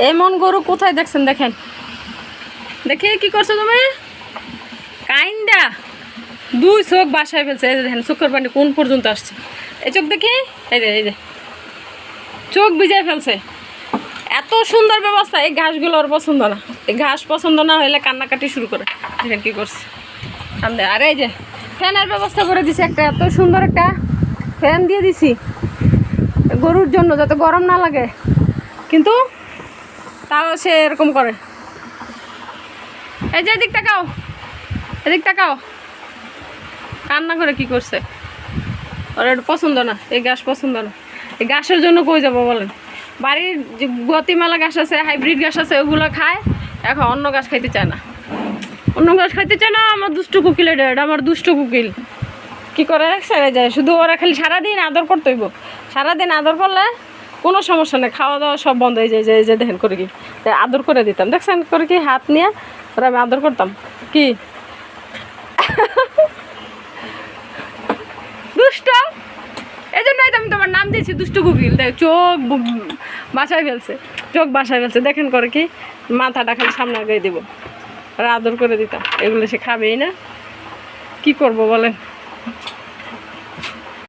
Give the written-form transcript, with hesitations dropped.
এমন গরু কোথায় দেখছেন? দেখেন, দেখে কি করছো তুমি? কাইন্দা দুই চোখ বাসায় ফেলছে। এই যে দেখেন চোখের পানি কোন পর্যন্ত আসছে। এই চোখ দেখি, এই যে চোখ ভিজায় ফেলছে। এত সুন্দর ব্যবস্থা। এই ঘাসগুলো ওর পছন্দ না। এই ঘাস পছন্দ না হলে কান্নাকাটি শুরু করে। দেখেন কি করছে সামনে। আর এই যে ফ্যানের ব্যবস্থা করে দিছি একটা, এত সুন্দর একটা ফ্যান দিয়ে দিছি গরুর জন্য, যাতে গরম না লাগে। কিন্তু তাও সে এরকম করে। এই যে এদিক তাকাও, এদিক তাকাও, কান্না করে কি করছে। ওর এটা পছন্দ না, এই ঘাস পছন্দ না। এই ঘাসের জন্য কই যাবো বলেন? বাড়ির যে গতিমালা ঘাস আছে, হাইব্রিড ঘাস আছে, ওগুলো খায়। এখন অন্য ঘাস খাইতে চায় না, অন্য ঘাস খাইতে চায় না। আমার দুষ্ট কুকিল, এটা আমার দুষ্ট কুকিল কী করে ছেড়ে যায়। শুধু ওরা খালি সারাদিন আদর করতে হইব। সারাদিন আদর করলে কোনো সমস্যা নেই, খাওয়া দাওয়া সব বন্ধ হয়ে যায়। যে দেখেন করে কি আদর করে দিতাম, দেখছেন করে কি হাত নিয়ে ওরা আমি আদর করতাম। কি দুষ্ট, এই জন্যই তো আমি তোমার নাম দিয়েছি দুষ্ট কুকিল। দেখ চোখ বাসায় ফেলছে, চোখ বাসায় ফেলছে। দেখেন করে কি মাথাটা খালি সামনে আগে দেবো আর আদর করে দিতাম। এগুলো সে খাবেই না, কি করবো বলেন?